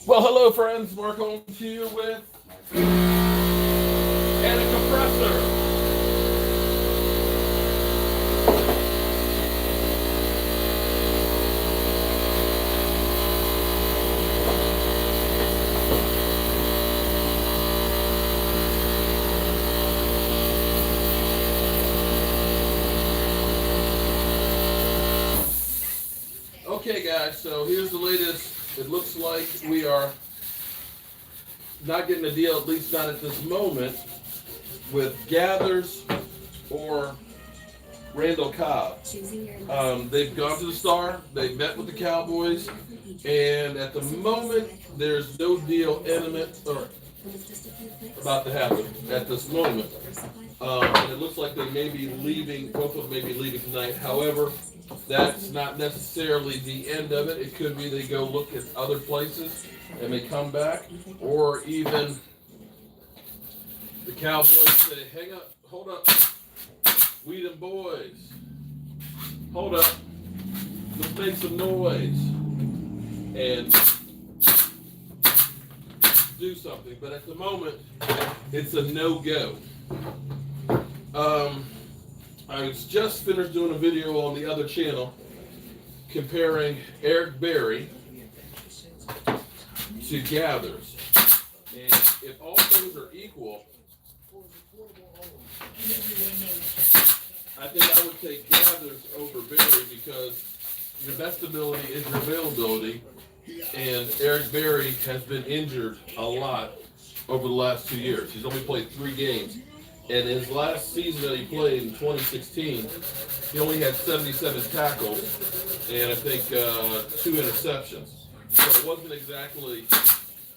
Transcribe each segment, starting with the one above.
Well, hello, friends. Mark Holmes here with and a compressor. Okay, guys. So here's the latest. It looks like we are not getting a deal, at least not at this moment, with Gathers or Randall Cobb. They've gone to the Star. They met with the Cowboys, and at the moment, there's no deal imminent or about to happen at this moment. And it looks like they may be leaving. Both of them may be leaving tonight. However, that's not necessarily the end of it. It could be they go look at other places and they come back, or even the Cowboys say, "Hang up, hold up, we them boys, hold up, let's make some noise and do something." But at the moment, it's a no-go. I was just finished doing a video on the other channel comparing Eric Berry to Gathers. And if all things are equal, I think I would take Gathers over Berry because your best ability is your availability. And Eric Berry has been injured a lot over the last 2 years. He's only played 3 games. And his last season that he played in 2016, he only had 77 tackles and I think 2 interceptions. So it wasn't exactly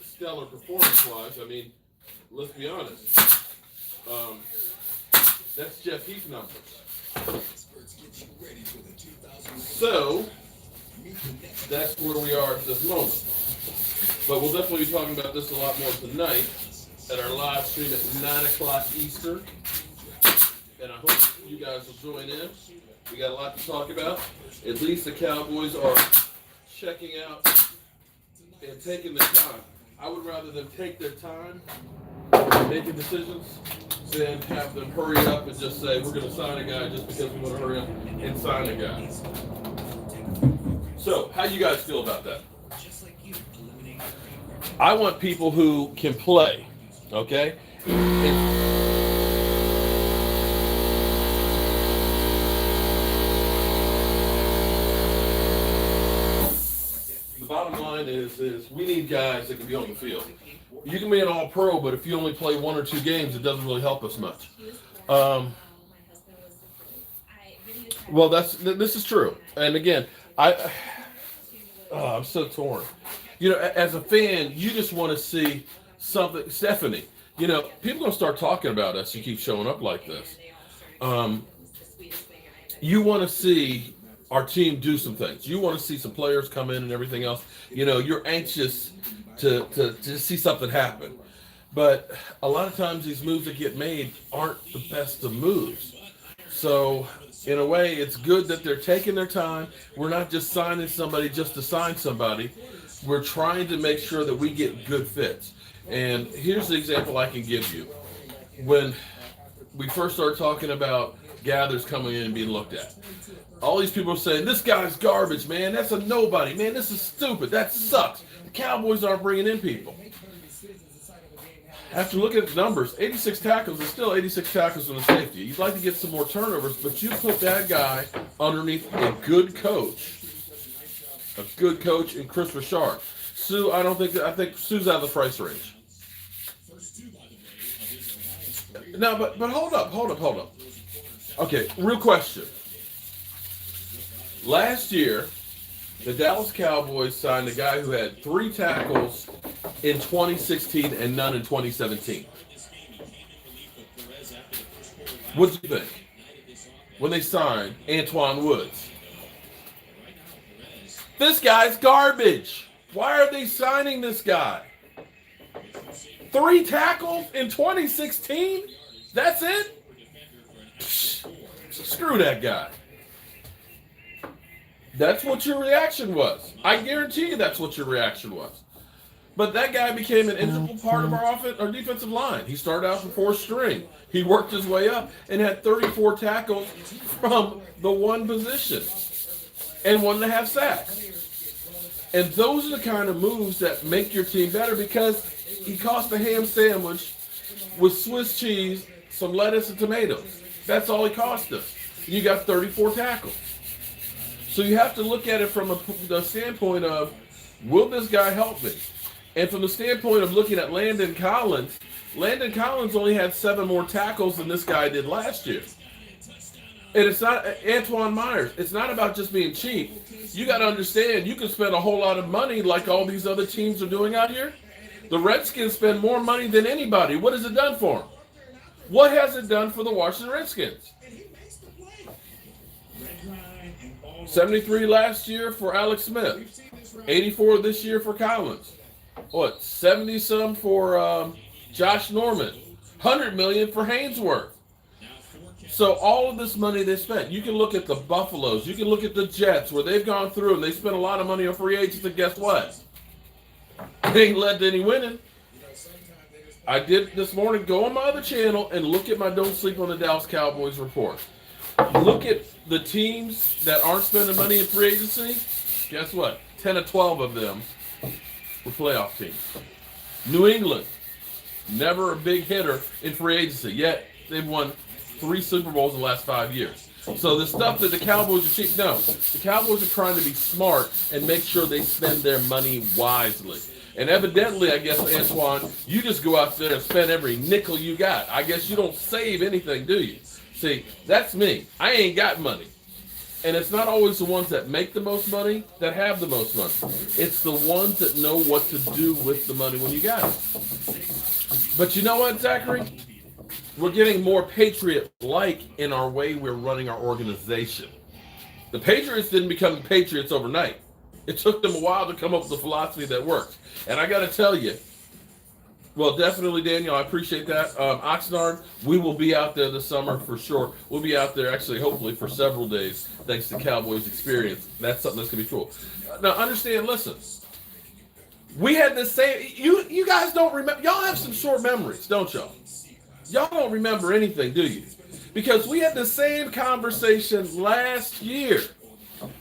stellar performance-wise. I mean, let's be honest. That's Jeff Heath numbers. So that's where we are at this moment. But we'll definitely be talking about this a lot more tonight at our live stream at 9 o'clock Eastern. And I hope you guys will join in. We got a lot to talk about. At least the Cowboys are checking out and taking their time. I would rather them take their time making decisions than have them hurry up and just say, we're going to sign a guy just because we want to hurry up and sign a guy. So, how you guys feel about that? I want people who can play. Okay? The bottom line is we need guys that can be on the field. You can be an all-pro, but if you only play 1 or 2 games, it doesn't really help us much. Well, this is true. And again, I'm so torn. You know, as a fan, you just want to see something. Stephanie, you know, people are going to start talking about us. You keep showing up like this. You want to see our team do some things. You want to see some players come in and everything else. You know, you're anxious to see something happen. But a lot of times these moves that get made aren't the best of moves. So in a way, it's good that they're taking their time. We're not just signing somebody just to sign somebody. We're trying to make sure that we get good fits. And here's the example I can give you. When we first started talking about Gathers coming in and being looked at, all these people are saying, this guy's garbage, man. That's a nobody. Man, this is stupid. That sucks. The Cowboys aren't bringing in people. After looking at the numbers, 86 tackles is still 86 tackles from the safety. You'd like to get some more turnovers, but you put that guy underneath a good coach in Chris Richard. Sue, I think Sue's out of the price range. Now, but hold up. Okay, real question. Last year, the Dallas Cowboys signed a guy who had 3 tackles in 2016 and none in 2017. What do you think when they signed Antoine Woods? This guy's garbage. Why are they signing this guy? 3 tackles in 2016? That's it? Psh, screw that guy. That's what your reaction was. I guarantee you that's what your reaction was. But that guy became an integral part of our defensive line. He started out for fourth string. He worked his way up and had 34 tackles from the one position and 1.5 sacks. And those are the kind of moves that make your team better, because he cost a ham sandwich with Swiss cheese, some lettuce, and tomatoes. That's all he cost us. You got 34 tackles. So you have to look at it from the standpoint of, will this guy help me? And from the standpoint of looking at Landon Collins only had 7 more tackles than this guy did last year. And it's not Antoine Myers. It's not about just being cheap. You got to understand, you can spend a whole lot of money like all these other teams are doing out here. The Redskins spend more money than anybody. What has it done for them? What has it done for the Washington Redskins? 73 last year for Alex Smith. 84 this year for Collins. 70-some for Josh Norman. $100 million for Hainsworth. So all of this money they spent, you can look at the Buffaloes, you can look at the Jets, where they've gone through and they spent a lot of money on free agents, and guess what? They ain't led to any winning. I did this morning, go on my other channel and look at my Don't Sleep on the Dallas Cowboys report. Look at the teams that aren't spending money in free agency. Guess what? 10 or 12 of them were playoff teams. New England, never a big hitter in free agency, yet they've won 3 Super Bowls in the last 5 years. So the stuff that the Cowboys are cheap, no. The Cowboys are trying to be smart and make sure they spend their money wisely. And evidently, I guess, Antoine, you just go out there and spend every nickel you got. I guess you don't save anything, do you? See, that's me. I ain't got money. And it's not always the ones that make the most money that have the most money. It's the ones that know what to do with the money when you got it. But you know what, Zachary? We're getting more Patriot-like in our way we're running our organization. The Patriots didn't become the Patriots overnight. It took them a while to come up with a philosophy that works. And I got to tell you, well, definitely, Daniel, I appreciate that. Oxnard, we will be out there this summer for sure. We'll be out there, actually, hopefully, for several days, thanks to Cowboys experience. That's something that's going to be cool. Now, understand, listen. We had this same, you guys don't remember, y'all have some short memories, don't y'all? Y'all don't remember anything, do you? Because we had the same conversation last year.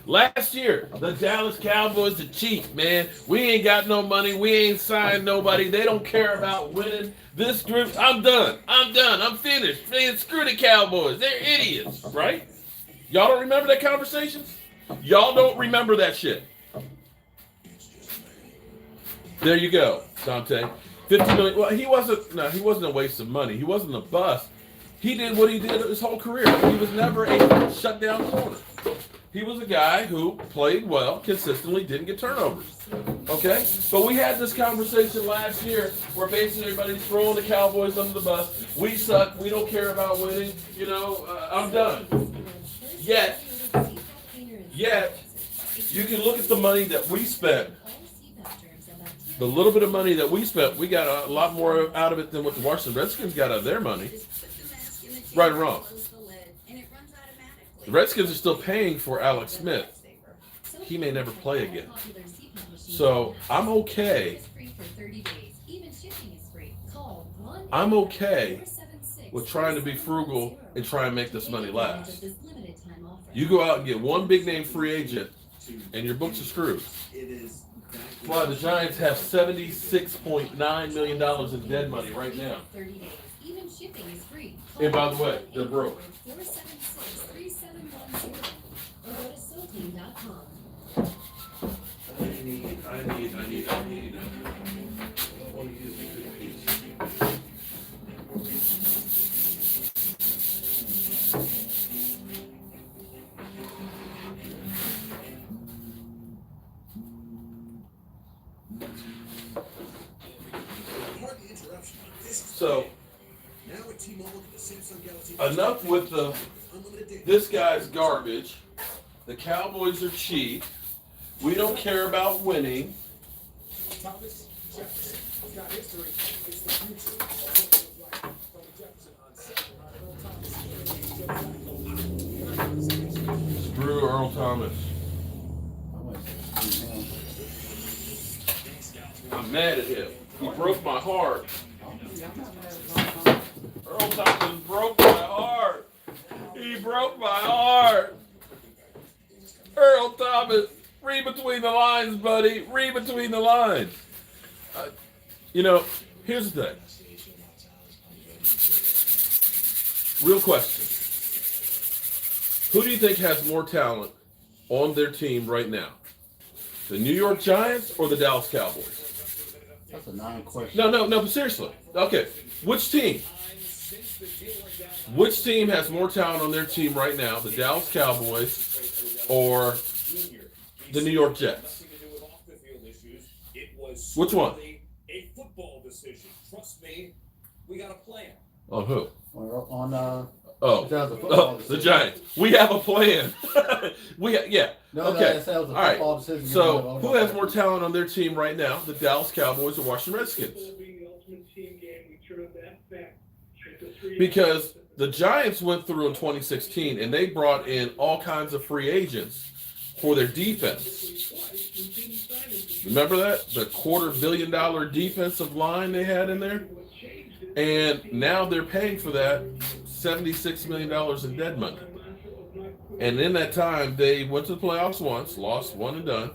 Last year, the Dallas Cowboys are cheap, man. We ain't got no money. We ain't signed nobody. They don't care about winning. This group, I'm done. I'm finished. Man, screw the Cowboys. They're idiots, right? Y'all don't remember that conversation? Y'all don't remember that shit. There you go, Dante. $50 million. Well, he wasn't a waste of money. He wasn't a bust. He did what he did his whole career. He was never a shutdown corner. He was a guy who played well, consistently, didn't get turnovers. Okay? But we had this conversation last year where basically everybody's throwing the Cowboys under the bus. We suck. We don't care about winning. I'm done. Yet, you can look at the money that we spent. The little bit of money that we spent, we got a lot more out of it than what the Washington Redskins got out of their money. Right or wrong? The Redskins are still paying for Alex Smith. He may never play again. So I'm okay. I'm okay with trying to be frugal and try and make this money last. You go out and get one big name free agent and your books are screwed. Why, the Giants have $76.9 million in dead money right now. And by the way, they're broke. I need. So, enough with this guy's garbage. The Cowboys are cheap. We don't care about winning. Screw Earl Thomas. I'm mad at him. He broke my heart. Earl Thomas broke my heart. He broke my heart. Earl Thomas, read between the lines, buddy. Read between the lines. Here's the thing. Real question. Who do you think has more talent on their team right now? The New York Giants or the Dallas Cowboys? That's a non-question. No, but seriously. Okay. Which team? Which team has more talent on their team right now? The Dallas Cowboys or the New York Jets? Which one? A football decision. Trust me, we got a plan. On who? The Giants. We have a plan. Okay. All right. So, who has more talent on their team right now? The Dallas Cowboys or Washington Redskins? Because the Giants went through in 2016 and they brought in all kinds of free agents for their defense. Remember that? The $250 million defensive line they had in there? And now they're paying for that $76 million in dead money. And in that time, they went to the playoffs once, lost one and done.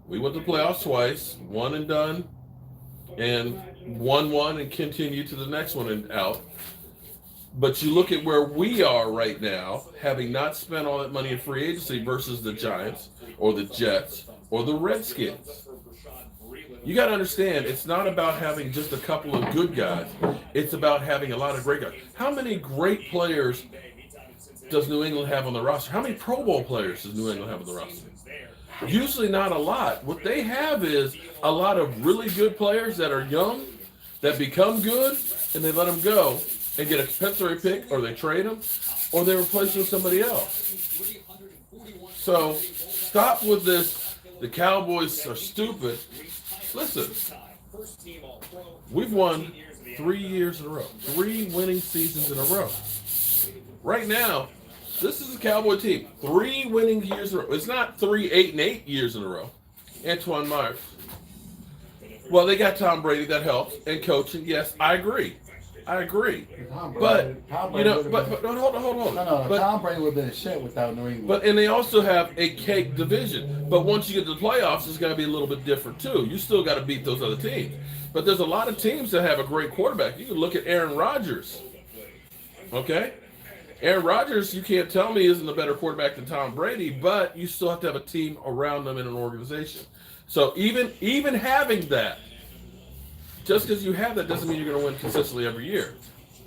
We went to the playoffs twice, one and done, and won one and continued to the next one and out. But you look at where we are right now, having not spent all that money in free agency versus the Giants or the Jets or the Redskins. You got to understand, it's not about having just a couple of good guys. It's about having a lot of great guys. How many great players does New England have on the roster? How many Pro Bowl players does New England have on the roster? Usually not a lot. What they have is a lot of really good players that are young, that become good, and they let them go and get a compensatory pick, or they trade them, or they replace them with somebody else. So stop with this, the Cowboys are stupid. Listen, we've won 3 years in a row, 3 winning seasons in a row. Right now, this is a Cowboy team, 3 winning years in a row. It's not 3 8-8 years in a row. Antoine Myers. Well, they got Tom Brady, that helps, and coaching. Yes, I agree. But hold on. No, Tom Brady would have been a shit without New England. And they also have a cake division. But once you get to the playoffs, it's going to be a little bit different too. You still got to beat those other teams. But there's a lot of teams that have a great quarterback. You can look at Aaron Rodgers. Okay? Aaron Rodgers, you can't tell me isn't a better quarterback than Tom Brady, but you still have to have a team around them in an organization. So even having that, just because you have that doesn't mean you're going to win consistently every year.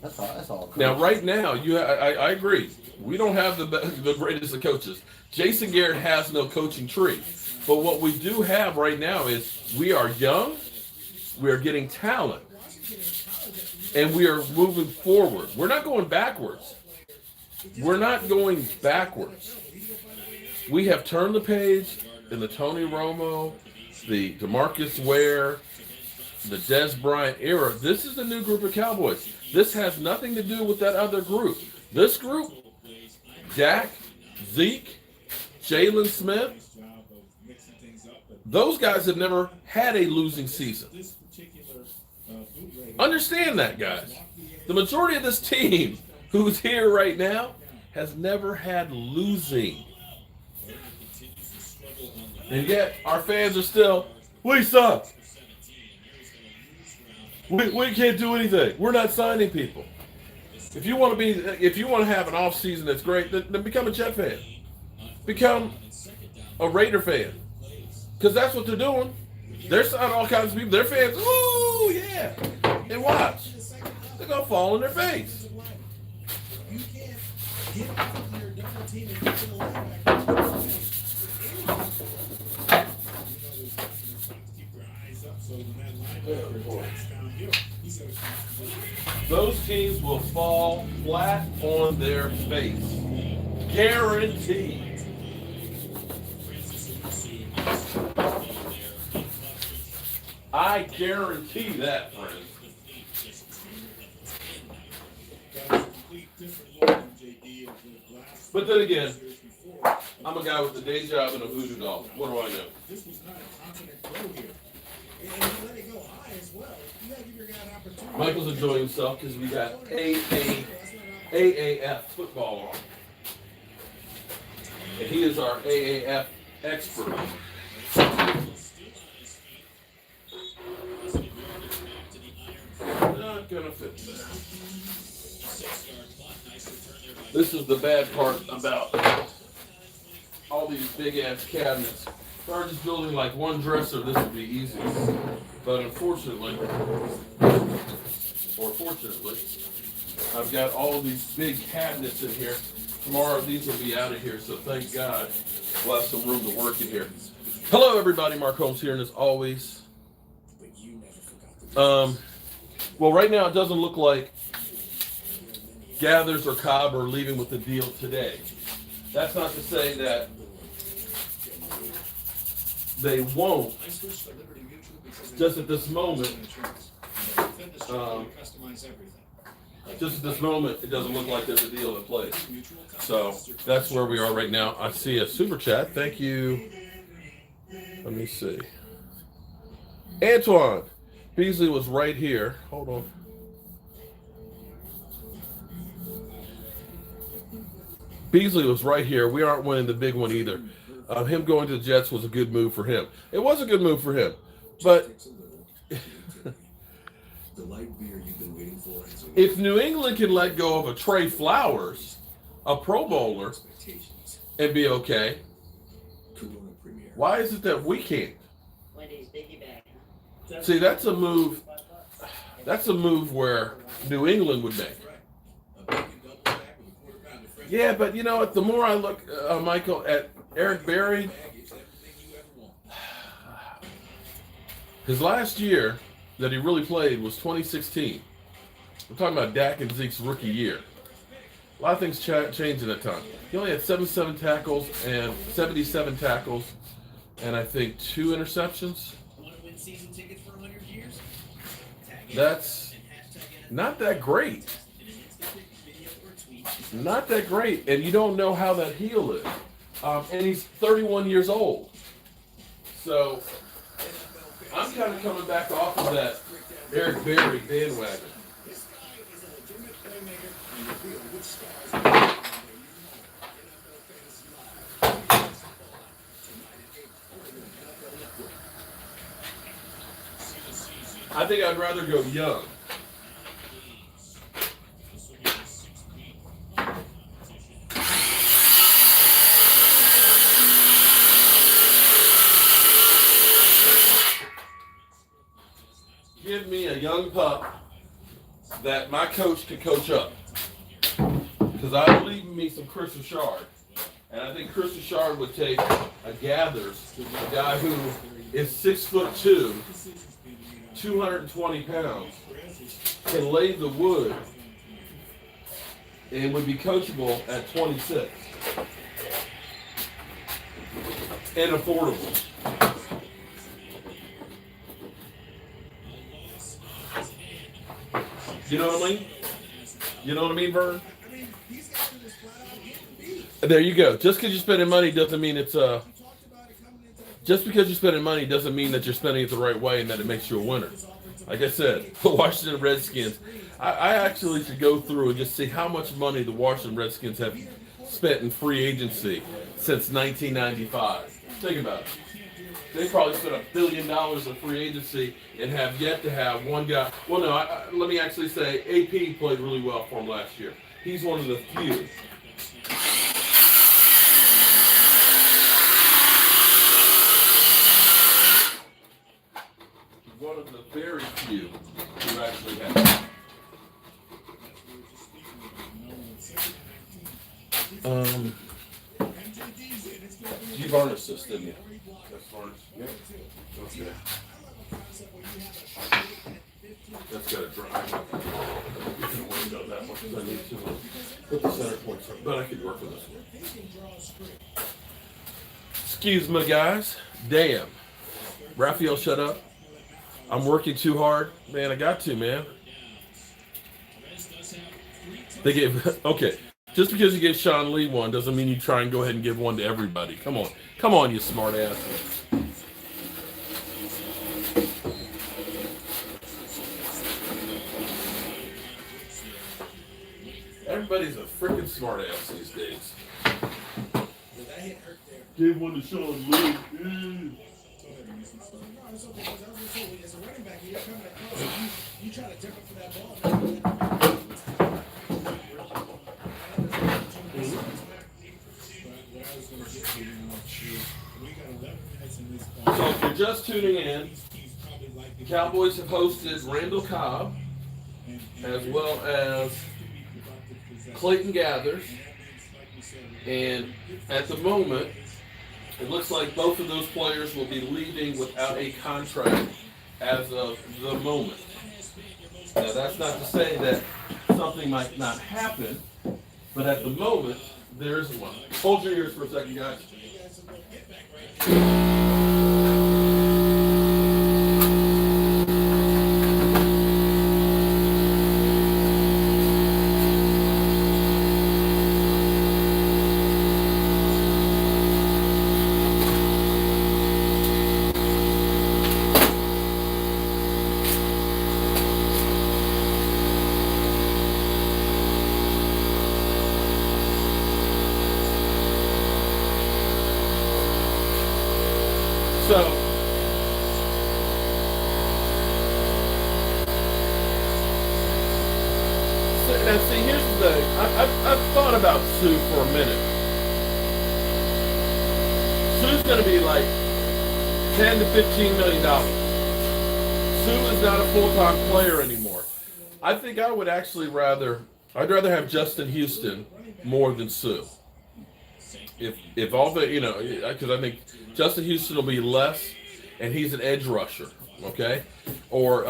That's all. Now, right now, I agree. We don't have the greatest of coaches. Jason Garrett has no coaching tree. But what we do have right now is we are young, we are getting talent, and we are moving forward. We're not going backwards. We have turned the page in the Tony Romo, the DeMarcus Ware, the Des Bryant era. This is the new group of Cowboys. This has nothing to do with that other group. This group, Dak, Zeke, Jalen Smith, those guys have never had a losing season. Understand that, guys. The majority of this team who's here right now has never had losing. And yet, our fans are still, we suck. We can't do anything. We're not signing people. If you want to have an off season that's great, then become a Jet fan. Become a Raider fan. Because that's what they're doing. They're signing all kinds of people. They're fans. Ooh, yeah. And watch. They're going to fall in their face. Those teams will fall flat on their face. Guaranteed. I guarantee that, friends. But then again, I'm a guy with a day job and a voodoo doll. What do I know? Michael's enjoying himself because we got AAF football on. And he is our AAF expert. Not gonna fit there. This is the bad part about all these big ass cabinets. If I were just building like one dresser, this would be easy. But unfortunately, or fortunately, I've got all these big cabinets in here. Tomorrow these will be out of here, so thank God we'll have some room to work in here. Hello everybody, Mark Holmes here, and as always, well right now it doesn't look like Gathers or Cobb are leaving with the deal today. That's not to say that they won't. Just at this moment, it doesn't look like there's a deal in place. So that's where we are right now. I see a super chat. Thank you. Let me see. Antoine Beasley was right here. Hold on. Beasley was right here. We aren't winning the big one either. Him going to the Jets was a good move for him. It was a good move for him. But if New England can let go of a Trey Flowers, a Pro Bowler, and be okay, why is it that we can't? See, that's a move. That's a move where New England would make. Yeah, but you know what? The more I look, Michael, at Eric Berry, his last year that he really played was 2016. We're talking about Dak and Zeke's rookie year. A lot of things changed in that time. He only had 77 tackles, and I think 2 interceptions. That's not that great. Not that great, and you don't know how that heel is. And he's 31 years old. So I'm kind of coming back off of that Eric Berry bandwagon. I think I'd rather go young. Give me a young pup that my coach can coach up. Because I believe in me some Chris Richard. And I think Chris Richard would take a Gathers, a guy who is 6'2", 220 pounds, can lay the wood, and would be coachable at 26. And affordable. You know what I mean? You know what I mean, Vern? There you go. Just because you're spending money doesn't mean it's just because you're spending money doesn't mean that you're spending it the right way and that it makes you a winner. Like I said, the Washington Redskins, I actually should go through and just see how much money the Washington Redskins have spent in free agency since 1995. Think about it. They probably spent $1 billion in free agency and have yet to have one guy. Well, no, let me actually say AP played really well for him last year. He's one of the few. One of the very few who actually have. You varnished this, didn't you? That's varnished. Yeah. Okay. That's got to dry. You can worry about that one because I need to put the center points on, but I could work with this one. Excuse me, guys. Damn. Raphael, shut up. I'm working too hard. Man, I got to, man. They gave, okay. Just because you gave Sean Lee one doesn't mean you try and go ahead and give one to everybody. Come on. Come on, you smart ass. Everybody's a freaking smart ass these days. That hit hurt there. Gave one to Sean Lee. It's okay, 'cause I was gonna say, as a running back, you're coming across, you try to jump up for that ball. So if you're just tuning in, the Cowboys have hosted Randall Cobb as well as Clayton Gathers. And at the moment, it looks like both of those players will be leaving without a contract as of the moment. Now, that's not to say that something might not happen, but at the moment, there isn't one. Hold your ears for a second, guys. So, now see, here's the thing. I've thought about Sue for a minute. Sue's going to be like $10 to $15 million. Sue is not a full-time player anymore. I think I would actually I'd rather have Justin Houston more than Sue. If all the, because I think Justin Houston will be less, and he's an edge rusher, okay? Or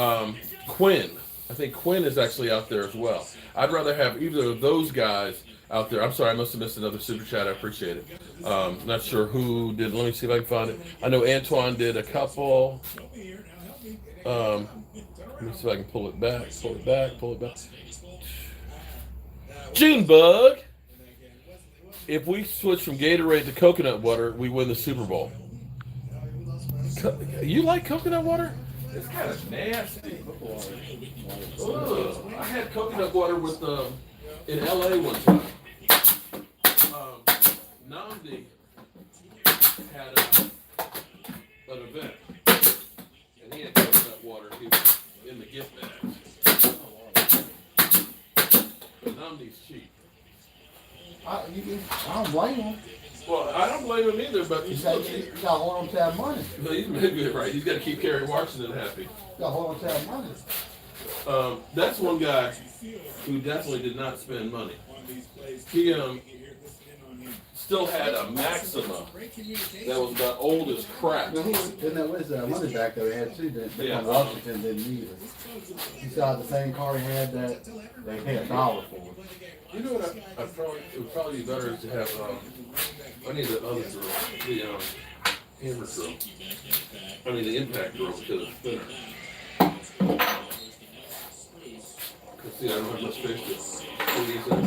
Quinn. I think Quinn is actually out there as well. I'd rather have either of those guys out there. I'm sorry, I must have missed another super chat. I appreciate it. Not sure who did. Let me see if I can find it. I know Antoine did a couple. Let me see if I can pull it back. Pull it back. Junebug. If we switch from Gatorade to coconut water, we win the Super Bowl. You like coconut water? It's kind of nasty. Ugh. I had coconut water with in LA one time. Namdi had an event, and he had coconut water. He was in the gift bag. But Namdi's cheap. I don't blame him. Well, I don't blame him either, but You got to hold on to that money. No, he's maybe right. He's got to keep Kerry Washington happy. You got to hold on to that money. That's one guy who definitely did not spend money. He still had a Maxima that was about old as crap. Then there was a money back that we had too. That Washington didn't either. He still had the same car he had that they paid $1 for. You know what? It would probably be better to have. I need the other drill, the hammer drill. I mean the impact drill because it's thinner. Cause see, I don't have much space to put these in. I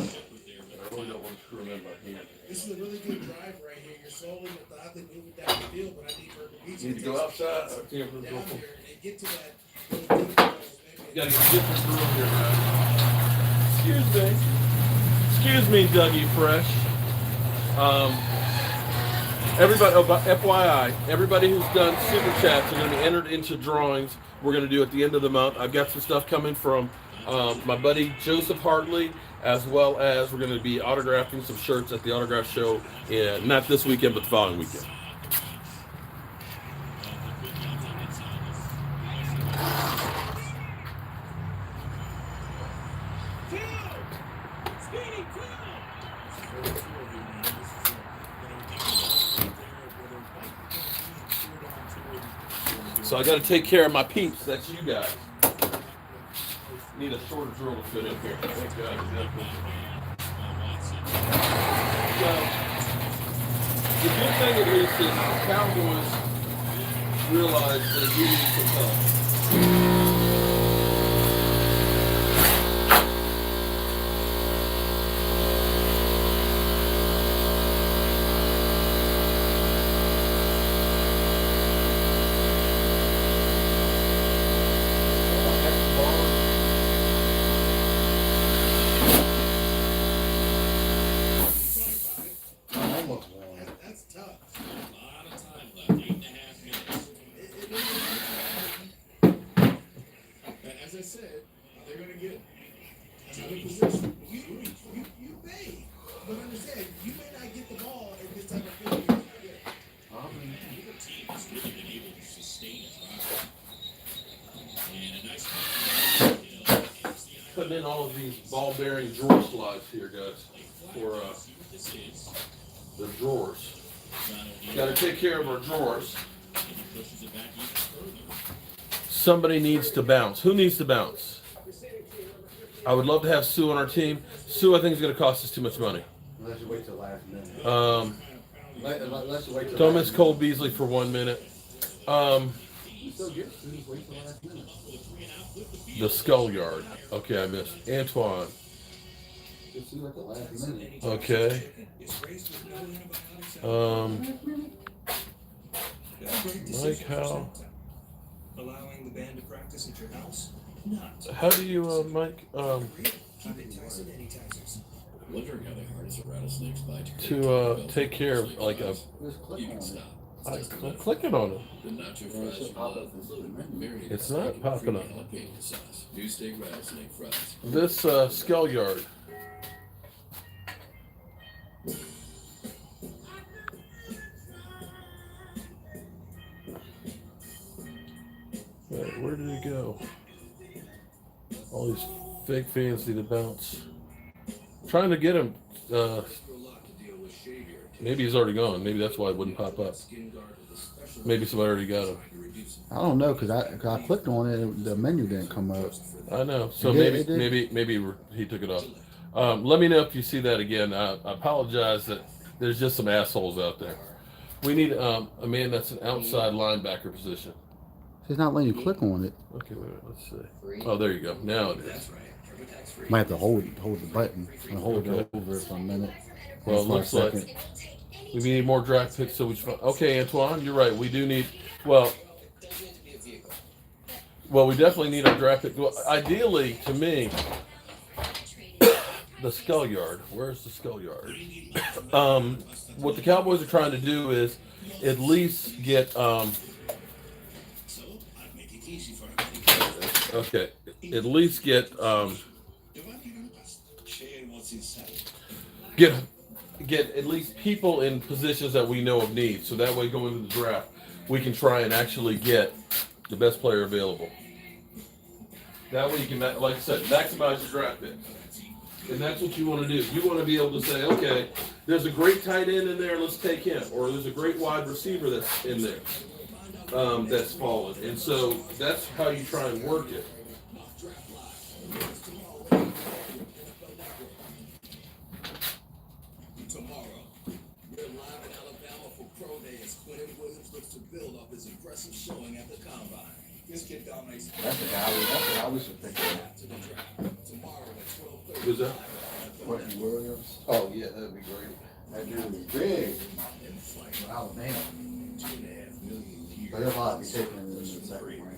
really don't want to screw them in my hand. This is a really good drive right here. You're slowly methodically moving down the field, but I need Purple Beach You need to go outside. down here and get to that. You gotta get a different drill here, man. Excuse me, Dougie Fresh. Everybody, FYI, everybody who's done super chats are going to be entered into drawings we're going to do at the end of the month. I've got some stuff coming from my buddy Joseph Hartley, as well as we're going to be autographing some shirts at the autograph show, not this weekend, but the following weekend. So I got to take care of my peeps. That's you guys. Need a shorter drill to fit in here. Thank God. So the good thing is that the Cowboys realize they're getting some help. Putting in all of these ball-bearing drawer slides here, guys, for the drawers. Got to take care of our drawers. Somebody needs to bounce. Who needs to bounce? I would love to have Sue on our team. Sue, I think, is going to cost us too much money. Unless you wait till last minute. Don't miss Cole Beasley for 1 minute. You still get Sue, wait till last minute. The Skull Yard. Okay, I missed. Antoine. Get Sue at the last minute. Okay. Mike, how? Allowing the band to practice at your house? Not. How do you, Mike, Keep enticing any taxers. Wondering how they harness a rattlesnake's bite to take care of, like, a... Just click You on can it. stop. I'm clicking on it. The nacho Yeah, it fries should from pop Love up in include the marinated It's not bacon, popping creamy up. jalapeno sauce, new steak rattlesnake fries. This, Skull Yard. Wait, where did it go? All these fake fans need to bounce. Trying to get him. Maybe he's already gone. Maybe that's why it wouldn't pop up. Maybe somebody already got him. I don't know, cause I clicked on it, the menu didn't come up. I know. So It did? maybe he took it off. Let me know if you see that again. I apologize that there's just some assholes out there. We need a man that's an outside linebacker position. It's not letting you click on it. Okay, wait, let's see. Oh, there you go. Now it is. Might have to hold the button and hold Okay. it over for a minute. Well, it For a looks like second. we need more draft picks. So okay, Antoine, you're right. We do need. Well, we definitely need our draft pick. Well, ideally, to me, the Skull Yard. Where's the Skull Yard? What the Cowboys are trying to do is at least get. Okay, at least get get at least people in positions that we know of need. So that way, going to the draft, we can try and actually get the best player available. That way, you can, like I said, maximize your draft picks, and that's what you want to do. You want to be able to say, okay, there's a great tight end in there, let's take him, or there's a great wide receiver that's in there. That's fallen, and so that's how you try and work it. Tomorrow, we're live in Alabama for Pro Day as Quentin Williams looks to build off his impressive showing at the Combine. This kid dominates. That's the guy we should pick up. Tomorrow at 12:30. Who's that? Quentin Williams. Oh yeah, that'd be great. That dude is big. Alabama. 2.5 million years. But he'll probably be taken in the second round.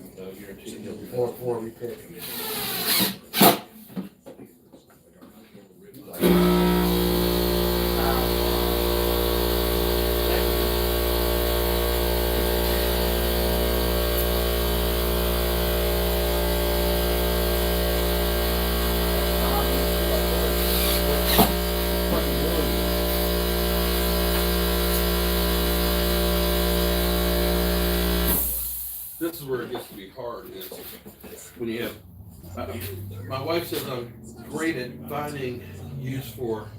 Before we pick. This is where it gets to be hard. Is when you have. My wife says I'm great at finding use for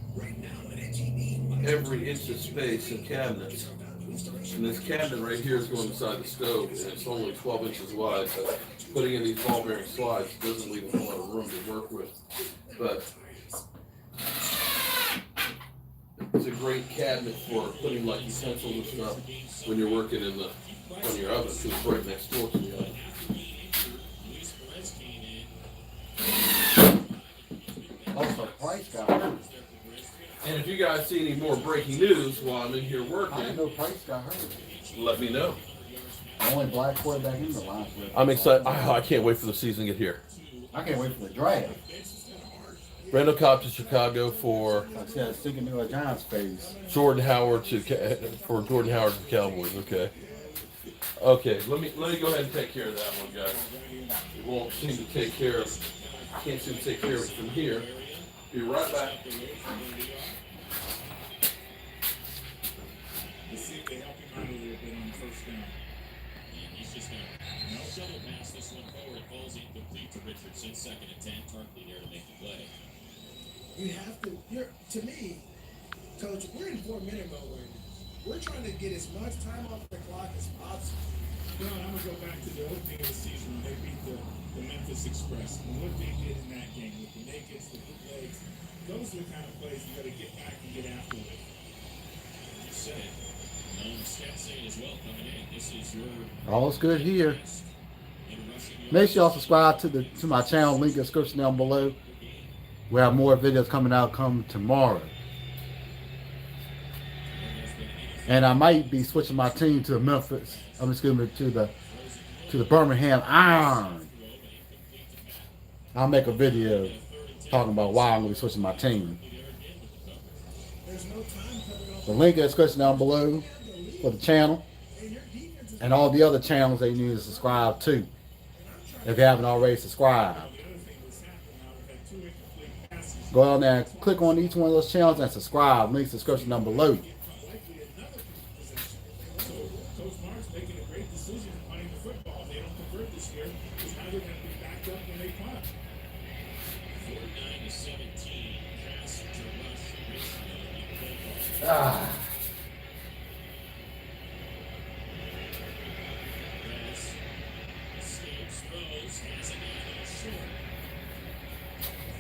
every inch of space in cabinets. And this cabinet right here is going inside the stove, and it's only 12 inches wide. So putting in these ball bearing slides doesn't leave a lot of room to work with. But it's a great cabinet for putting like utensils and stuff when you're working in the on your oven, because it's right next door to the oven. Also, Price got hurt. And if you guys see any more breaking news while I'm in here I didn't working, know Price got hurt. let me know. The only black quarterback in the line. I'm excited. I can't wait for the season to get here. I can't wait for the draft. Randall Cobb to Chicago for Like I said, I was thinking of a Giants phase. Jordan Howard to the Cowboys. Okay. Let me go ahead and take care of that one, guys. It won't seem to take care of. Can't seem to take care of it from here. Be right back. Let's see if they help him out a little bit on first down. He's just going to no shovel pass this one forward. Falls in Richardson, 2nd and 10. Tarpley there to make the play. You have to. To me, Coach, we're in 4-minute mode right now. We're trying to get as much time off the clock as possible. Well, I'm going to go back to the opening of the season when they beat the Memphis Express. And what they did in that game with the nakeds, the bootlegs, those are the kind of plays you got to get back and get after with. You said it. Stats saying as well coming in. This is your All's good here. Make sure y'all subscribe to my channel. Link in the description down below. We have more videos coming out tomorrow. And I might be switching my team to Memphis. Excuse me, to the Birmingham Iron. I'll make a video talking about why I'm going to be switching my team. The link in the description down below for the channel and all the other channels that you need to subscribe to if you haven't already subscribed. Go down there and click on each one of those channels and subscribe. Link in the description down below. Coach Mark's making a great decision in punting the football. They don't convert this year because now they're going to be backed up when they punt. 49-17. Pass to rush. Ah. Escapes, throws, has a guy short.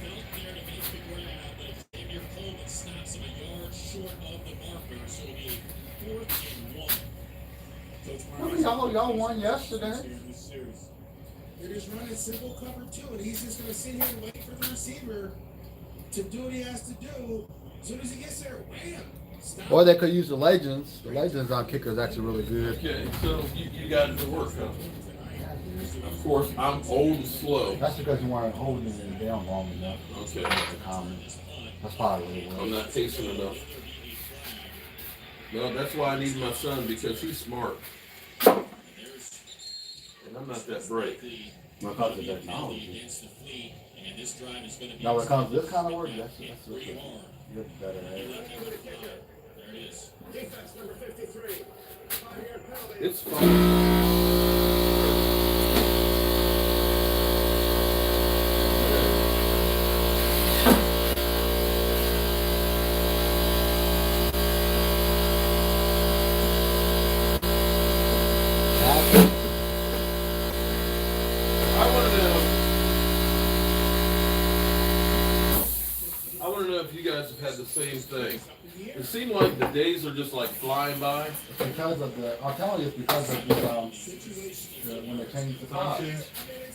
Felt there to make the grab, but Xavier Coleman snaps him a yard short of the marker, so it'll be 4th and 1. Y'all won yesterday. They're just running simple cover 2, and he's just going to sit here and wait for the receiver to do what he has to do. As soon as he gets there, wham! Stop. Or they could use the Legends. The Legends on kicker is actually really good. Okay, so you got it to work, huh? Of course, I'm old and slow. That's because you weren't holding it down long enough. Okay. That's probably what it was. I'm not patient enough. No, that's why I need my son, because he's smart. And I'm not that bright. When it comes to technology. And this drive is going to be Now when it comes to this kind of work, that's pretty hard. you're better at it. There it is. Defense number 53. 5-yard penalty. It's fine. I want to know if you guys have had the same thing. It seemed like the days are just like flying by. It's because of the, I'm telling you, it's because of the when they changed the time.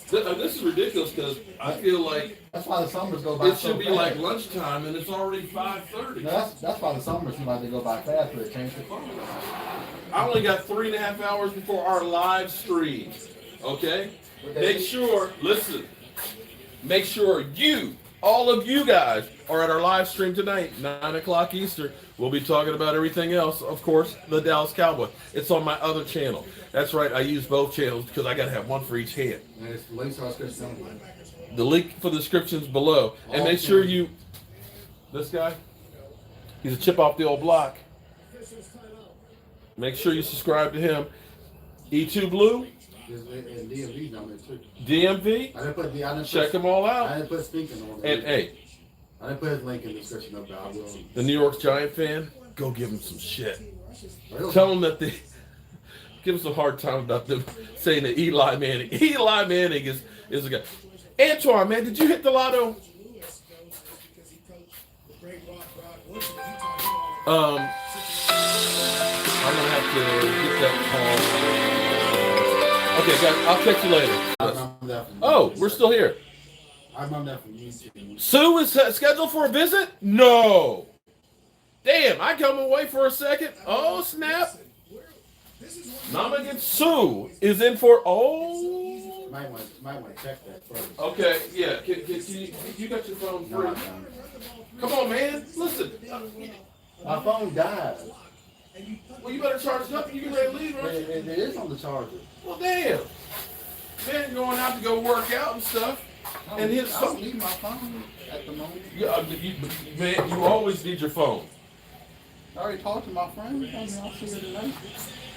This is ridiculous because I feel like That's why the summers go by it so should be fast. like lunchtime and it's already 5:30. No, that's why the summers seem like they go by fast, but they changed the clock. I only got 3.5 hours before our live stream. Okay? Make sure, listen, make sure all of you guys are at our live stream tonight, 9 o'clock Eastern. We'll be talking about everything else, of course, the Dallas Cowboys. It's on my other channel. That's right, I use both channels because I got to have one for each hand. And it's the links are description. The link for the description's below. And make sure this guy, he's a chip off the old block. Make sure you subscribe to him. E2 Blue, And DMV's on there too. DMV, I didn't put the, I didn't check put, them all I out. didn't put speaking on there. And hey, I didn't put his link in the description of the I will. the New York Giant fan, go give him some shit. Really? Tell them that they give us a hard time about them saying that Eli Manning is a guy. Antoine, man, did you hit the lotto? I'm gonna have to get that call. Okay, guys, I'll catch you later. I remember that from Oh, we're still here. I remember that from YouTube. Sue is scheduled for a visit? No. Damn, I come away for a second. Oh, snap. Mama gets Sue is in for, oh. Might want to check that first. Okay, yeah. Can you got your phone No, free? I don't. Come on, man. Listen. My phone died. Well, you better charge it up and you can ready to leave, aren't you? It is on the charger. Well, damn. Man, going out to go work out and stuff. And his I don't need my phone at the moment. Yeah, man, you always need your phone. I already talked to my friend. I'll see her tonight.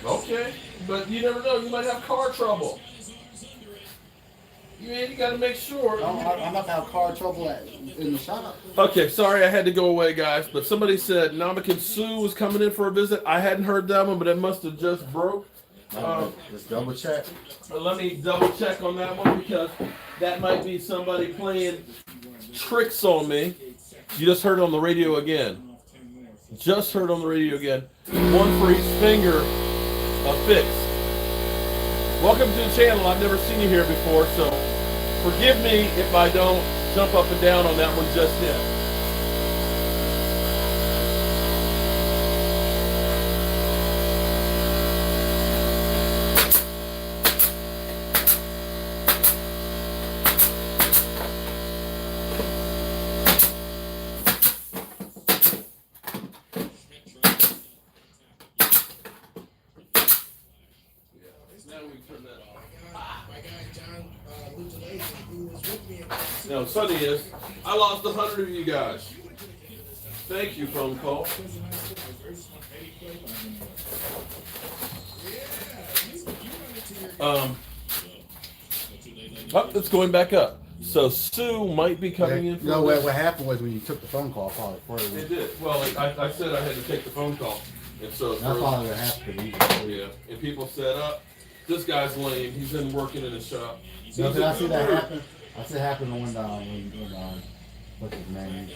Okay, but you never know. You might have car trouble. Man, you gotta make sure. I'm not gonna have car trouble in the shop. Okay, sorry I had to go away, guys. But somebody said Namakan Sue was coming in for a visit. I hadn't heard that one, but it must have just broke. Just double check. Let me double check on that one because that might be somebody playing tricks on me. You just heard it on the radio again. Just heard on the radio again. One for each finger, a fix. Welcome to the channel. I've never seen you here before, so forgive me if I don't jump up and down on that one just yet. Now, the funny is, I lost 100 of you guys. Thank you, phone call. It's going back up. So Sue might be coming in. You know what happened was when you took the phone call, probably. It did. Well, I said I had to take the phone call, and so That's probably what happened. yeah. And people said, this guy's lame. He's been working in the shop." You know, did I see that happen? I see it happen when what's his name?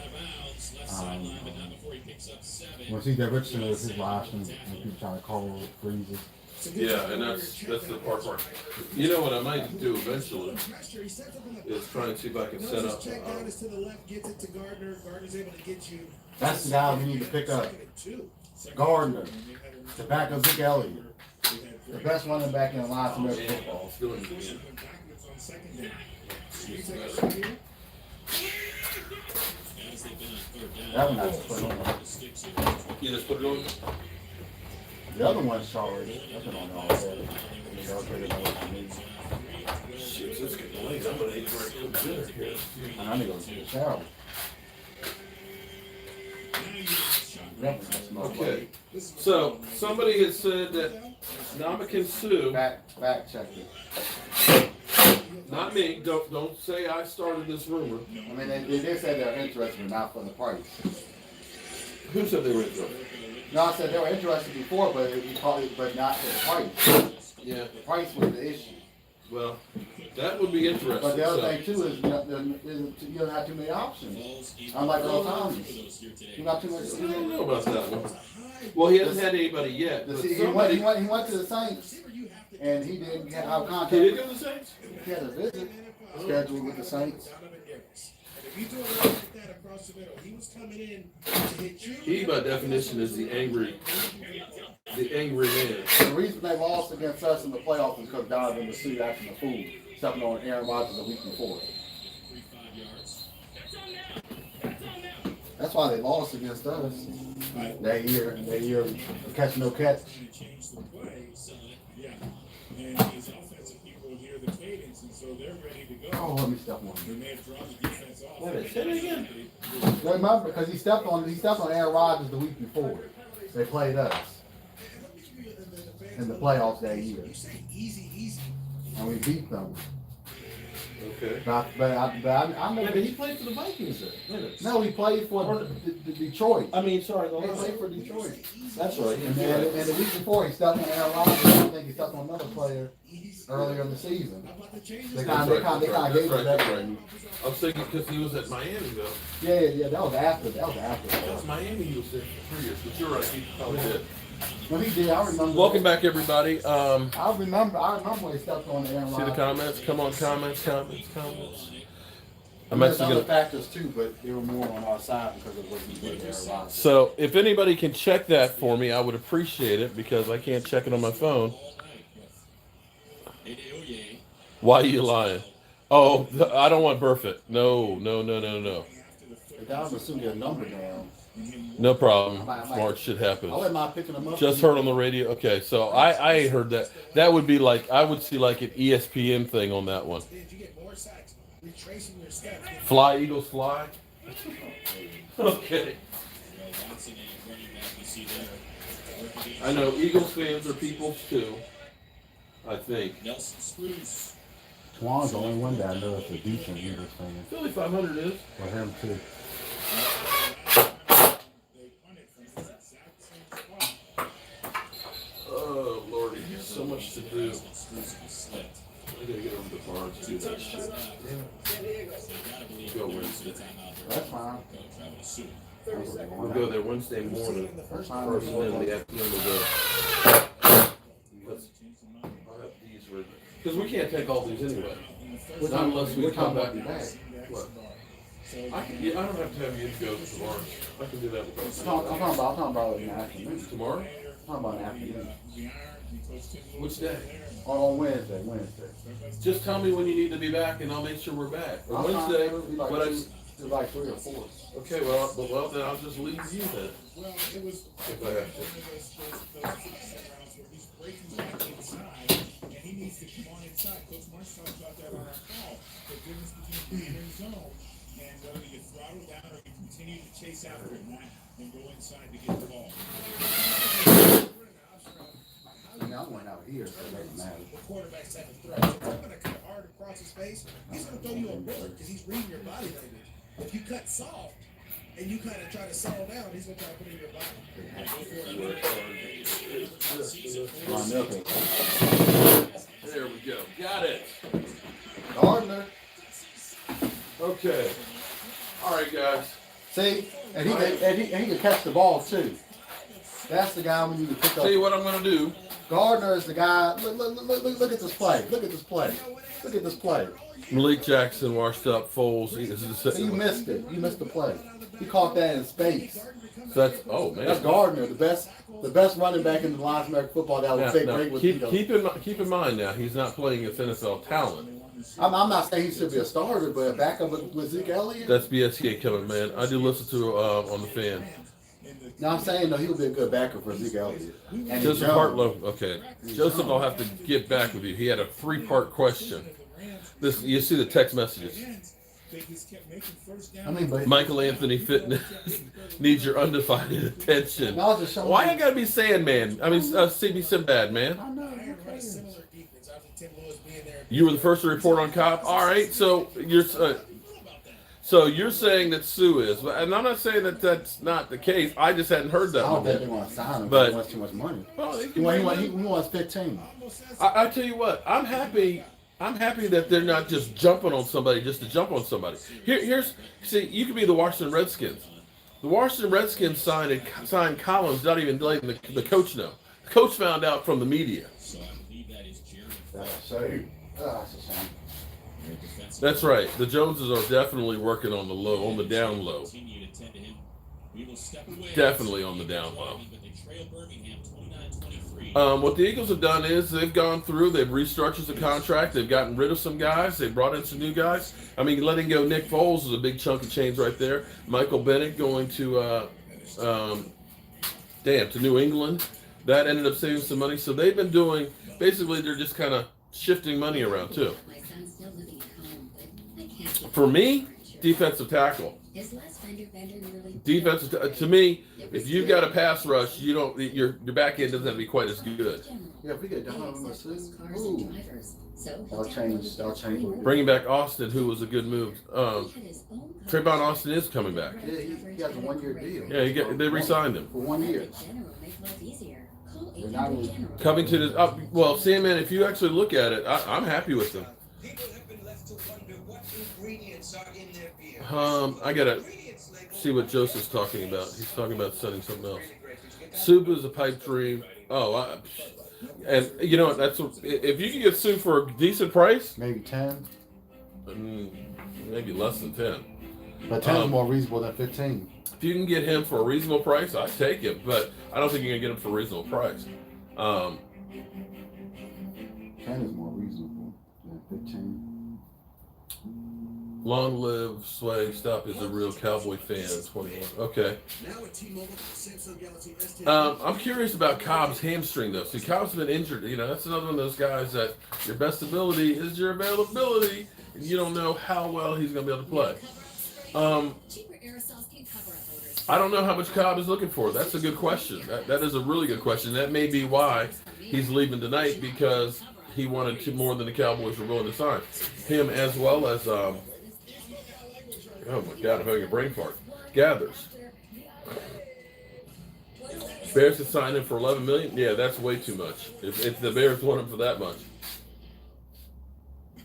When C.J. Richardson was his live stream and people trying to call freezes. Yeah, and that's the part. You know what I might do eventually is try and see if I can set up. That's the guy we need to pick up. Gardner, to back up Zeke Elliott, the best running back in the last American football. That one I just put on. You just put it on. The other one's sorry. That's what I know. Shit, it's getting late. I'm gonna eat for dinner here. I need to go to the shower. Okay. So somebody had said that Namakan Sue. Fact check it. Not me. Don't say I started this rumor. I mean, they did say they're interested, but not for the price. Who said they were interested? No, I said they were interested before, but not for the price. Yeah. The price was the issue. Well, that would be interesting. But the other thing too is you don't have too many options. Unlike Earl Thomas, you got too much. I don't know about that one. Well, he hasn't had anybody yet. But He went to the Saints, and he didn't get out of contact. Did he go to the Saints? He had a visit scheduled with the Saints. He, by definition, is the angry man. The reason they lost against us in the playoffs is because Donovan was sued acting a fool, stepping on Aaron Rodgers the week before. That's why they lost against us that year. That year, catch no catch. And his offensive people hear the cadence, and so they're ready to go. Oh, let me step on They him. may have drawn the defense off. Wait a minute, say it again. Remember, because he stepped on Aaron Rodgers the week before. They played us in the playoffs that year, and we beat them. Okay. But I Yeah, never. but he played for the Vikings then. No, he played for the Detroit. I mean, sorry, He played for Detroit. that's right. And the week before, he stepped on Aaron Rodgers. I think he stepped on another player earlier in the season. They kind of gave us that. I was thinking because he was at Miami though. Yeah, that was after. That was Miami. He was there for 3 years, but you're right. He probably did. When he did, I remember. Welcome back, everybody. I remember when he stepped on Aaron Rodgers. See the comments? Come on, comments. I'm There's actually other gonna. factors too, but they were more on our side because of what he did to Aaron Rodgers. So if anybody can check that for me, I would appreciate it because I can't check it on my phone. Why are you lying? Oh, I don't want Burfitt. No. That was assuming your number down. No problem. Smart shit I happens. wouldn't mind picking them up. Just heard on the radio. Okay, so I heard that. That would be like, I would see like an ESPN thing on that one. Fly, Eagles, fly. Okay. I know Eagles fans are people too. I think. Juan's the only one that I know that's a decent Eagles fan. Philly 500 is. For him too. Oh, Lordy, so much to do. I gotta get over to Barnes too. Go Wednesday. That's fine. We'll go there Wednesday morning. That's fine. First and then in the afternoon we'll go. I'll have these ready. Because we can't take all these anyway. What Not time, unless we what come time back. will be back? What? I don't have to have you go to Barnes. I can do that I'm with talking about in the afternoon. tomorrow. I'm talking about in the afternoon. Which day? On Wednesday. Just tell me when you need to be back, and I'll make sure we're back. Or I'm Wednesday. fine. It'll be like But two- it'll be like 3 or 4. okay, well, then I'll just leave you then. Well, it was If I have to. one of those 6 rounds where he's breaking back inside, and he needs to come on inside. Coach Marsh talked about that on our call. The difference between being in zone and whether you throttle down or you continue to chase after it, not and go inside to get the ball. I mean, I went out here, so it doesn't matter. The quarterback's type of threat. If you're going to cut hard across his face, he's going to throw you a bullet because he's reading your body language. If you cut soft and you kind of try to settle down, he's going to try to put it in your body. There we go. Got it. Gardner. Okay. All right, guys. See, and he can catch the ball too. That's the guy when you can pick up. Tell you what I'm going to do. Gardner is the guy. Look at this play. Look at this play. Look at this play. Malik Jackson washed up. Foles. You missed it. You missed the play. He caught that in space. So that's man. That's Gardner, the best running back in the Lions American football that would fit great with keep in mind now, he's not playing against NFL talent. I'm not saying he should be a starter, but a backup with Zeke Elliott. That's BSK coming, man. I do listen to on the fan. No, I'm saying no, he'll be a good backup for Zeke Elliott. And Joseph Hartlow. Okay, Joseph, I'll have to get back with you. He had a 3-part question. This you see the text messages. I mean, but Michael Anthony Fitness needs your undivided attention. I was just showing Why you- I gotta be Sandman? I mean, CB Sinbad, man. I know. Similar defense. Obviously, Tim Lewis being there. You were the first to report on Cobb. All right, so you're saying that Sue is, and I'm not saying that that's not the case. I just hadn't heard that I don't one think they yet. want to sign him. But- He wants too much money. Well, he He can wants 15. I tell you what, I'm happy that they're not just jumping on somebody just to jump on somebody. See, you could be the Washington Redskins. The Washington Redskins signed Collins, not even letting the coach know. The coach found out from the media. So I believe that is Jerry That's a shame. That's right. The Joneses are definitely working on the low, on the down low. continue to tend to him. We will step away. Definitely on the down low. But they trail Birmingham 29-23. What the Eagles have done is they've gone through, they've restructured the contract, they've gotten rid of some guys, they've brought in some new guys. I mean, letting go Nick Foles is a big chunk of change right there. Michael Bennett going to New England. That ended up saving some money. So they've been doing, basically they're just kind of shifting money around too. For me, defensive tackle. Defensive to me, if you've got a pass rush, you don't your back end doesn't have to be quite as good. Yeah, if we get Donovan Masou, ooh, I'll change. Bringing back Austin, who was a good move. Trayvon Austin is coming back. Yeah, he has a 1-year deal. Yeah, they re-signed him. For 1 year. They're not really- Covington is up. Well, Sandman, if you actually look at it, I'm happy with them. People have been left to wonder what ingredients are in their beer. I gotta see what Joseph's talking about. He's talking about sending something else. Suba is a pipe dream. And you know what? If you can get Sue for a decent price, Maybe 10. maybe less than 10. But 10 is more reasonable than 15. If you can get him for a reasonable price, I'd take him. But I don't think you're gonna get him for a reasonable price. 10 is more reasonable than 15. Long live Sway. Stop is a real Cowboy fan. 21. Okay. Now at T-Mobile, Samsung Galaxy S10. I'm curious about Cobb's hamstring though. See, Cobb's been injured. You know, that's another one of those guys that your best ability is your availability, and you don't know how well he's gonna be able to play. I don't know how much Cobb is looking for. That's a good question. That is a really good question. That may be why he's leaving tonight, because he wanted to more than the Cowboys were willing to sign. Him as well as oh my God, I'm having a brain fart. Gathers. Bears to sign him for $11 million. Yeah, that's way too much. If the Bears want him for that much.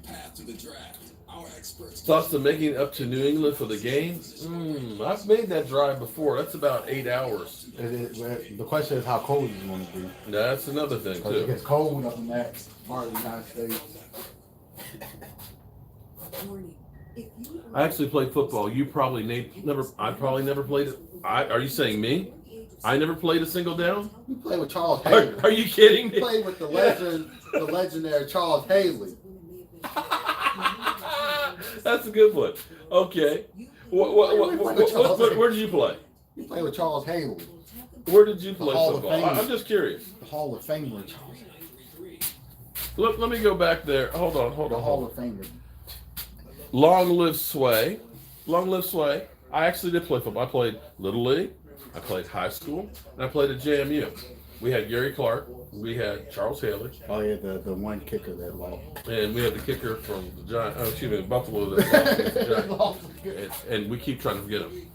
Path to the draft. Our experts. Thoughts of making it up to New England for the game? I've made that drive before. That's about 8 hours. The question is how cold is it going to be? That's another thing Because it too. gets cold up in that part of the United States. I actually played football. You probably never. I probably never played it. Are you saying me? I never played a single down. You played with Charles Haley. Are you kidding me? You played with the legendary Charles Haley. That's a good one. Okay. Where did you play? You played with Charles Haley, Where did you play Hall of football? Fame. I'm just curious. the Hall of Famer Charles Haley. Let me go back there. Hold on. The Hall of Famer. Long live Sway. Long live Sway. I actually did play football. I played Little League. I played high school. And I played at JMU. We had Gary Clark. We had Charles Haley. Oh yeah, the one kicker that lost. And we had the kicker from the Giant. Oh, excuse me, Buffalo. That lost against the Giants. And we keep trying to forget him.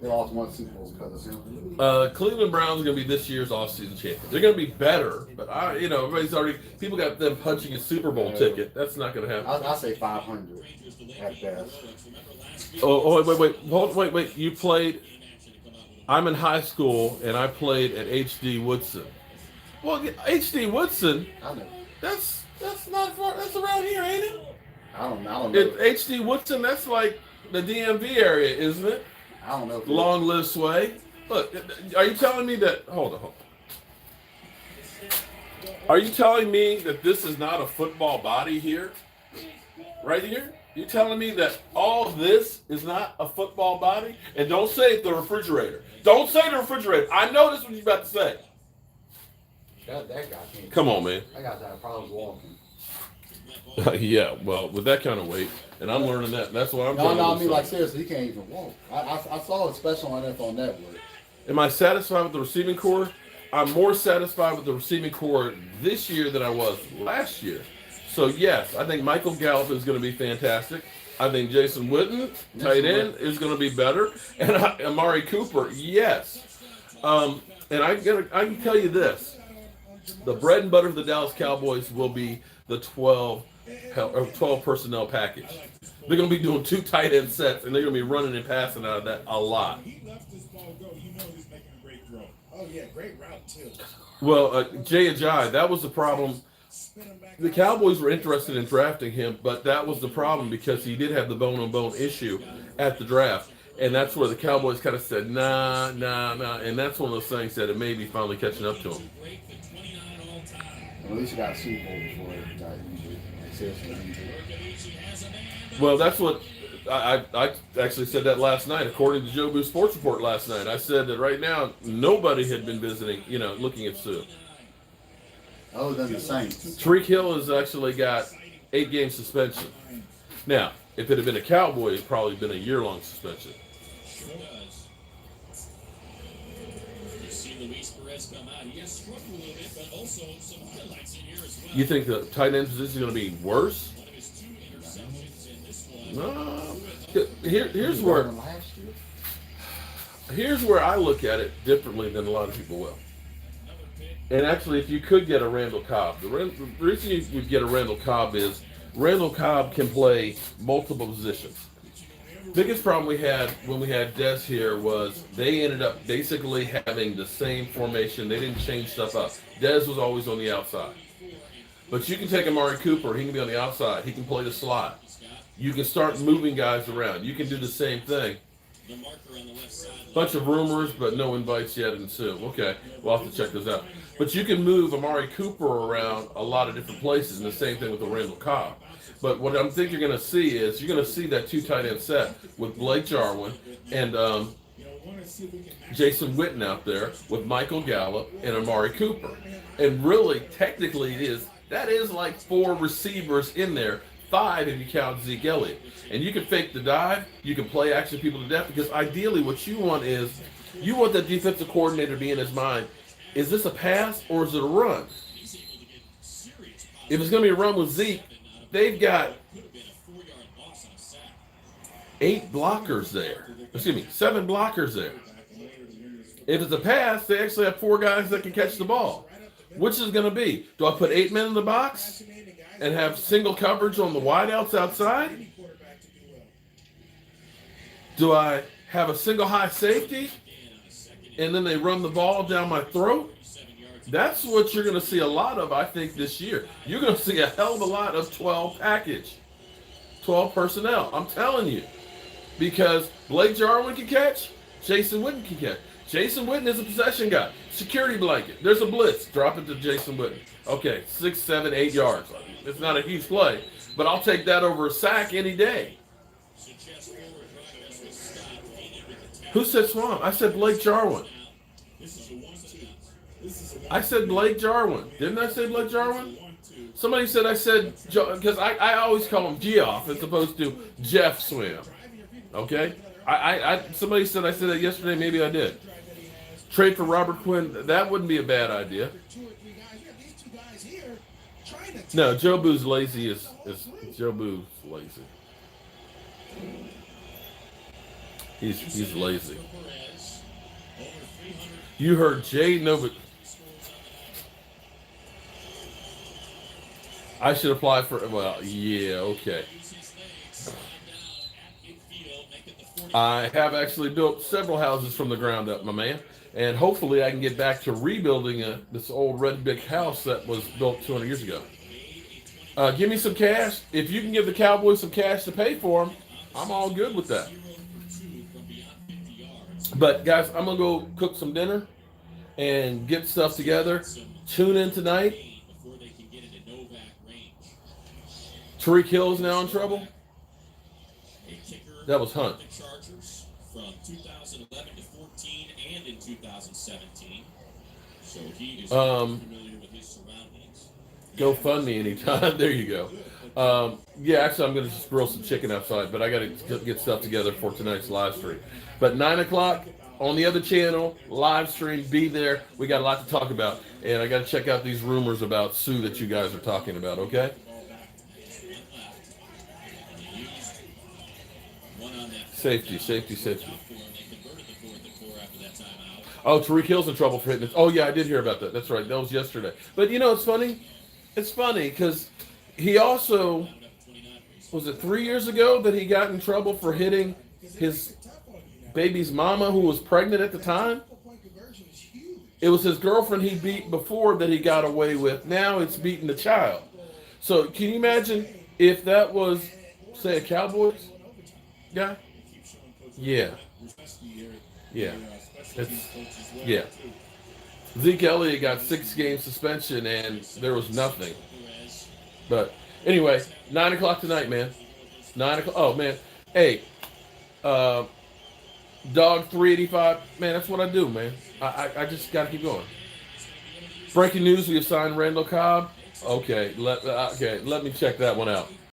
They lost one Super Bowl because of him. Cleveland Browns are going to be this year's offseason champions. They're going to be better, but everybody's already. People got them punching a Super Bowl ticket. That's not going to happen. I say 500 at best. Wait. You played. I'm in high school and I played at H.D. Woodson. Well, H.D. Woodson. I know. That's not far. That's around here, ain't it? I don't know. H.D. Woodson. That's like the DMV area, isn't it? I don't know. Long live Sway. Look, are you telling me that? Hold on. Are you telling me that this is not a football body here? Right here? You telling me that all this is not a football body? And don't say the refrigerator. Don't say the refrigerator. I know this is what you're about to say. That guy can't. Come on, man. That guy's had problems walking. Yeah, well, with that kind of weight, and I'm learning that. That's what I'm No, trying I to mean, like, seriously, he can't even walk. I saw a special on NFL Network. Am I satisfied with the receiving core? I'm more satisfied with the receiving core this year than I was last year. So, yes, I think Michael Gallup is going to be fantastic. I think Jason Witten, tight end, is going to be better. And Amari Cooper, yes. And I can tell you this. The bread and butter of the Dallas Cowboys will be the 12 personnel package. They're going to be doing 2 tight end sets, and they're going to be running and passing out of that a lot. He left this ball go. You know he's making a great throw. Oh yeah, great route too. Well, Jay Ajayi, that was the problem. The Cowboys were interested in drafting him, but that was the problem because he did have the bone-on-bone issue at the draft. And that's where the Cowboys kind of said, nah. And that's one of those things that it may be finally catching up to him. At least he got a Super Bowl before he got injured. Seriously injured. Well, that's what I actually said that last night. According to Jobu Sports Report last night, I said that right now nobody had been visiting, looking at Sue. Other than the Saints. Tariq Hill has actually got 8-game suspension. Now, if it had been a Cowboy, it'd probably been a year-long suspension. Sure does. You see Luis Perez come out. He has struggled a little bit, but also some highlights in here as well. You think the tight end position is going to be worse? One of his 2 interceptions in this one. No. Here's where I look at it differently than a lot of people will. And actually, if you could get a Randall Cobb, the reason you would get a Randall Cobb is Randall Cobb can play multiple positions. Biggest problem we had when we had Dez here was they ended up basically having the same formation. They didn't change stuff up. Dez was always on the outside. But you can take Amari Cooper. He can be on the outside. He can play the slot. You can start moving guys around. You can do the same thing. Bunch of rumors, but no invites yet in Sue. Okay, we'll have to check this out. But you can move Amari Cooper around a lot of different places, and the same thing with the Randall Cobb. But what I think you're going to see is you're going to see that 2 tight end set with Blake Jarwin and Jason Witten out there with Michael Gallup and Amari Cooper. And really, technically, that is like 4 receivers in there. 5 if you count Zeke Elliott. And you can fake the dive, you can play action people to death, because ideally what you want is, you want that defensive coordinator to be in his mind, is this a pass or is it a run? if it's going to be a run with Zeke, they've got 8 blockers there. Excuse me, 7 blockers there. If it's a pass, they actually have 4 guys that can catch the ball. Which is going to be? Do I put 8 men in the box and have single coverage on the wideouts outside? Do I have a single high safety and then they run the ball down my throat? That's what you're going to see a lot of, I think, this year. You're going to see a hell of a lot of 12 package, 12 personnel. I'm telling you. Because Blake Jarwin can catch, Jason Witten can catch. Jason Witten is a possession guy. Security blanket. There's a blitz. Drop it to Jason Witten. Okay, 6, 7, 8 yards. It's not a huge play, but I'll take that over a sack any day. Who said Swamp? I said Blake Jarwin. I said Blake Jarwin. Didn't I say Blake Jarwin? Somebody said I said, because I always call him Geoff as opposed to Jeff Swim. Okay? Somebody said I said that yesterday. Maybe I did. Trade for Robert Quinn. That wouldn't be a bad idea. No, Jobu's lazy. Jobu's lazy. He's lazy. You heard Jay Novak. I should apply for. Well, yeah, okay. I have actually built several houses from the ground up, my man. And hopefully I can get back to rebuilding this old red brick house that was built 200 years ago. Give me some cash. If you can give the Cowboys some cash to pay for them, I'm all good with that. But, guys, I'm going to go cook some dinner and get stuff together. Tune in tonight. Tariq Hill's now in trouble. That was Hunt. From 2011 to 14 and in 2017. So he is familiar with his surroundings. GoFundMe anytime. There you go. Yeah, actually, I'm going to just grill some chicken outside, but I got to get stuff together for tonight's live stream. But 9 o'clock on the other channel, live stream, be there. We got a lot to talk about. And I got to check out these rumors about Sue that you guys are talking about, okay? Safety. Oh, Tariq Hill's in trouble for hitting it. Oh, yeah, I did hear about that. That's right. That was yesterday. But, you know, it's funny. It's funny because he also, was it 3 years ago that he got in trouble for hitting his baby's mama who was pregnant at the time? It was his girlfriend he beat before that he got away with. Now it's beating the child. So can you imagine if that was, say, a Cowboys guy? Yeah. Yeah. Zeke Elliott got 6-game suspension and there was nothing. But anyway, 9 o'clock tonight, man. 9 o'clock. Oh, man. Hey, Dog 385. Man, that's what I do, man. I just got to keep going. Breaking news, we have signed Randall Cobb. Okay, let me check that one out.